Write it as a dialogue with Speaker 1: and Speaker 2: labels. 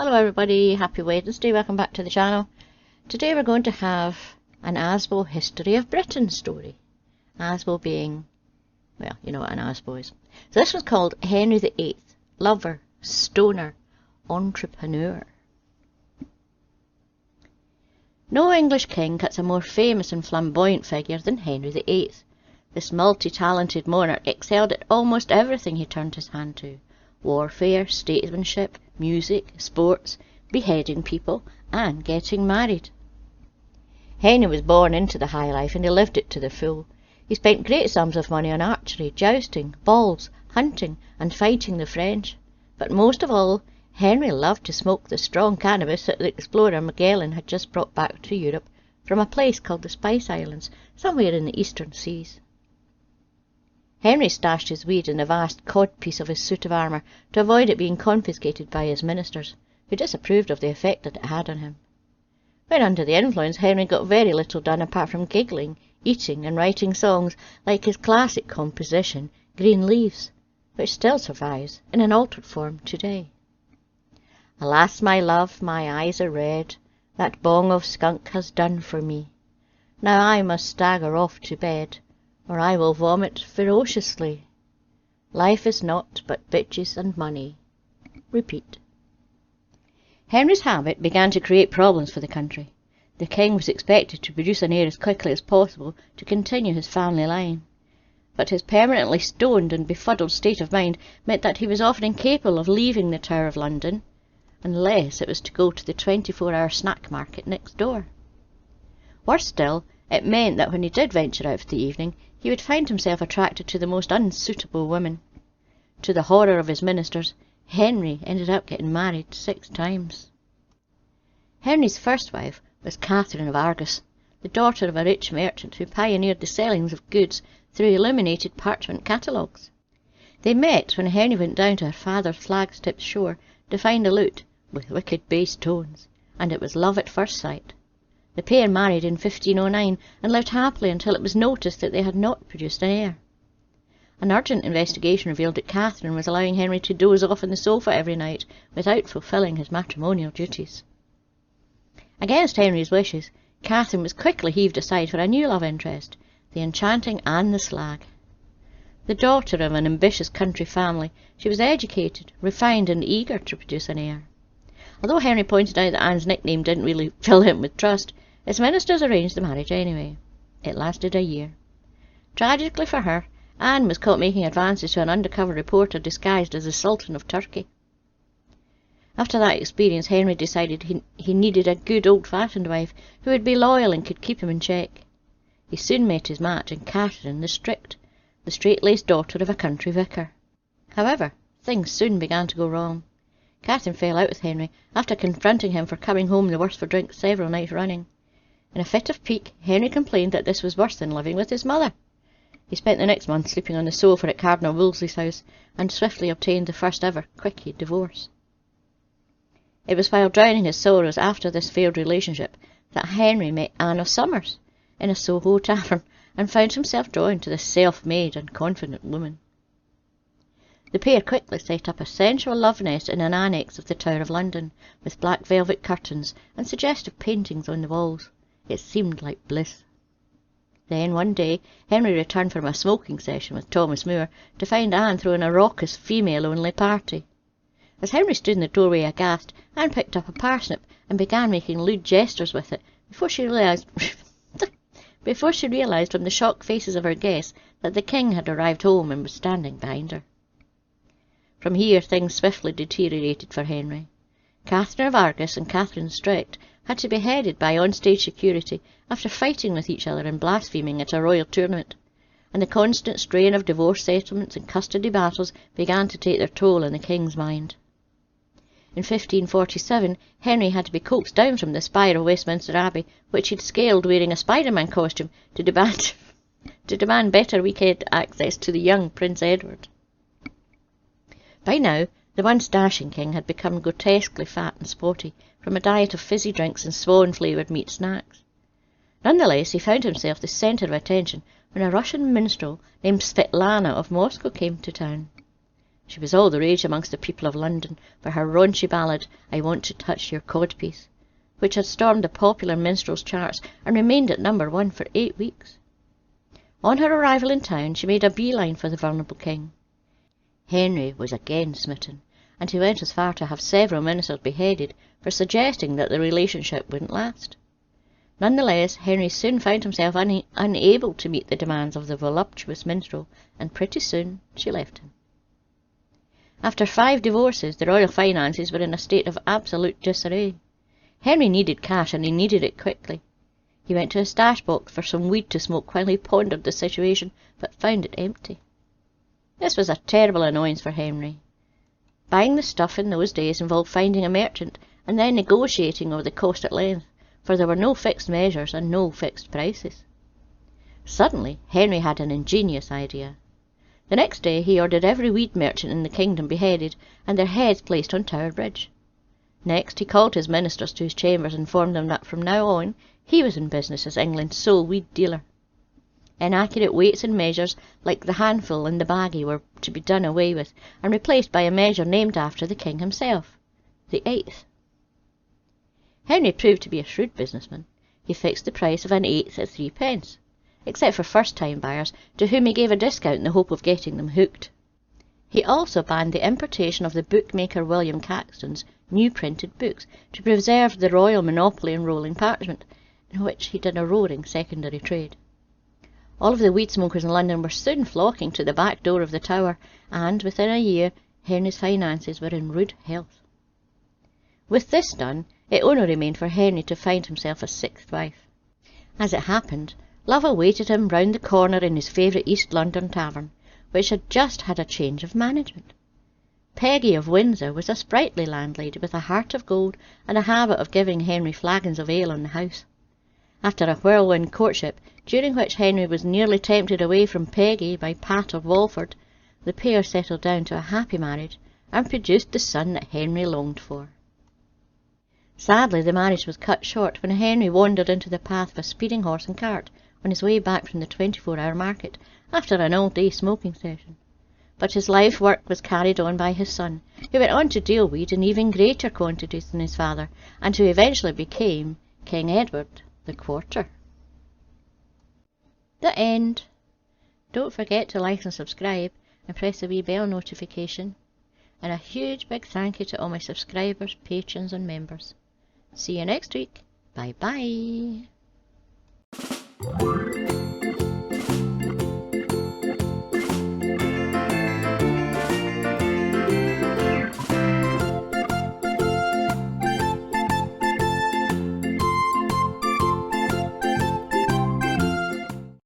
Speaker 1: Hello everybody, happy Wednesday, welcome back to the channel. Today we're going to have an Asbo History of Britain story. Asbo being, well, you know what an Asbo is. So this one's called Henry VIII, Lover, Stoner, Entrepreneur. No English king cuts a more famous and flamboyant figure than Henry VIII. This multi-talented monarch excelled at almost everything he turned his hand to. Warfare, statesmanship, music, sports, beheading people, and getting married. Henry was born into the high life and he lived it to the full. He spent great sums of money on archery, jousting, balls, hunting, and fighting the French. But most of all, Henry loved to smoke the strong cannabis that the explorer Magellan had just brought back to Europe from a place called the Spice Islands, somewhere in the eastern seas. Henry stashed his weed in the vast codpiece of his suit of armour to avoid it being confiscated by his ministers, who disapproved of the effect that it had on him. When under the influence, Henry got very little done apart from giggling, eating, and writing songs like his classic composition, Green Leaves, which still survives in an altered form today. Alas, my love, my eyes are red, that bong of skunk has done for me. Now I must stagger off to bed, or I will vomit ferociously. Life is naught but bitches and money. Repeat. Henry's habit began to create problems for the country. The king was expected to produce an heir as quickly as possible to continue his family line. But his permanently stoned and befuddled state of mind meant that he was often incapable of leaving the Tower of London, unless it was to go to the 24-hour snack market next door. Worse still, it meant that when he did venture out for the evening, he would find himself attracted to the most unsuitable women. To the horror of his ministers, Henry ended up getting married 6 times. Henry's first wife was Catherine of Argus, the daughter of a rich merchant who pioneered the sellings of goods through illuminated parchment catalogues. They met when Henry went down to her father's flagship shore to find a lute with wicked bass tones, and it was love at first sight. The pair married in 1509 and lived happily until it was noticed that they had not produced an heir. An urgent investigation revealed that Catherine was allowing Henry to doze off on the sofa every night without fulfilling his matrimonial duties. Against Henry's wishes, Catherine was quickly heaved aside for a new love interest, the enchanting Anne the Slag. The daughter of an ambitious country family, she was educated, refined, and eager to produce an heir. Although Henry pointed out that Anne's nickname didn't really fill him with trust, his ministers arranged the marriage anyway. It lasted a year. Tragically for her, Anne was caught making advances to an undercover reporter disguised as the Sultan of Turkey. After that experience, Henry decided he needed a good old-fashioned wife who would be loyal and could keep him in check. He soon met his match in Catherine the straight-laced daughter of a country vicar. However, things soon began to go wrong. Catherine fell out with Henry after confronting him for coming home the worse for drink several nights running. In a fit of pique, Henry complained that this was worse than living with his mother. He spent the next month sleeping on the sofa at Cardinal Wolsey's house and swiftly obtained the first ever quickie divorce. It was while drowning his sorrows after this failed relationship that Henry met Anne of Somers in a Soho tavern and found himself drawn to this self-made and confident woman. The pair quickly set up a sensual love nest in an annex of the Tower of London, with black velvet curtains and suggestive paintings on the walls. It seemed like bliss. Then one day Henry returned from a smoking session with Thomas Moore to find Anne throwing a raucous female-only party. As Henry stood in the doorway aghast, Anne picked up a parsnip and began making lewd gestures with it before she realised from the shocked faces of her guests that the king had arrived home and was standing behind her. From here things swiftly deteriorated for Henry. Catherine of Argus and Catherine Strict had to be beheaded by on-stage security after fighting with each other and blaspheming at a royal tournament, and the constant strain of divorce settlements and custody battles began to take their toll on the king's mind. In 1547, Henry had to be coaxed down from the spire of Westminster Abbey, which he'd scaled wearing a Spider-Man costume to demand better weekend access to the young Prince Edward. By now, the once dashing king had become grotesquely fat and spotty from a diet of fizzy drinks and swan-flavoured meat snacks. Nonetheless, he found himself the centre of attention when a Russian minstrel named Svetlana of Moscow came to town. She was all the rage amongst the people of London for her raunchy ballad, I Want to Touch Your Codpiece, which had stormed the popular minstrels' charts and remained at number 1 for 8 weeks. On her arrival in town, she made a beeline for the vulnerable king. Henry was again smitten, and he went as far to have several ministers beheaded for suggesting that the relationship wouldn't last. Nonetheless, Henry soon found himself unable to meet the demands of the voluptuous minstrel, and pretty soon she left him. After 5 divorces, the royal finances were in a state of absolute disarray. Henry needed cash, and he needed it quickly. He went to his stash box for some weed to smoke while he pondered the situation, but found it empty. This was a terrible annoyance for Henry. Buying the stuff in those days involved finding a merchant and then negotiating over the cost at length, for there were no fixed measures and no fixed prices. Suddenly, Henry had an ingenious idea. The next day he ordered every weed merchant in the kingdom beheaded, and their heads placed on Tower Bridge. Next he called his ministers to his chambers and informed them that from now on he was in business as England's sole weed dealer. Inaccurate weights and measures like the handful and the baggie were to be done away with, and replaced by a measure named after the king himself, the eighth. Henry proved to be a shrewd businessman. He fixed the price of an eighth at 3 pence, except for first-time buyers, to whom he gave a discount in the hope of getting them hooked. He also banned the importation of the bookmaker William Caxton's new printed books, to preserve the royal monopoly in rolling parchment, in which he did a roaring secondary trade. All of the weed smokers in London were soon flocking to the back door of the Tower, and within a year Henry's finances were in rude health. With this done, it only remained for Henry to find himself a 6th wife. As it happened, love awaited him round the corner in his favourite East London tavern, which had just had a change of management. Peggy of Windsor was a sprightly landlady with a heart of gold and a habit of giving Henry flagons of ale in the house. After a whirlwind courtship, during which Henry was nearly tempted away from Peggy by Pat of Walford, the pair settled down to a happy marriage and produced the son that Henry longed for. Sadly, the marriage was cut short when Henry wandered into the path of a speeding horse and cart on his way back from the 24-hour market after an all-day smoking session. But his life work was carried on by his son, who went on to deal weed in even greater quantities than his father, and who eventually became King Edward the Quarter. The end. Don't forget to like and subscribe, and press the wee bell notification. And a huge big thank you to all my subscribers, patrons and members. See you next week. Bye bye.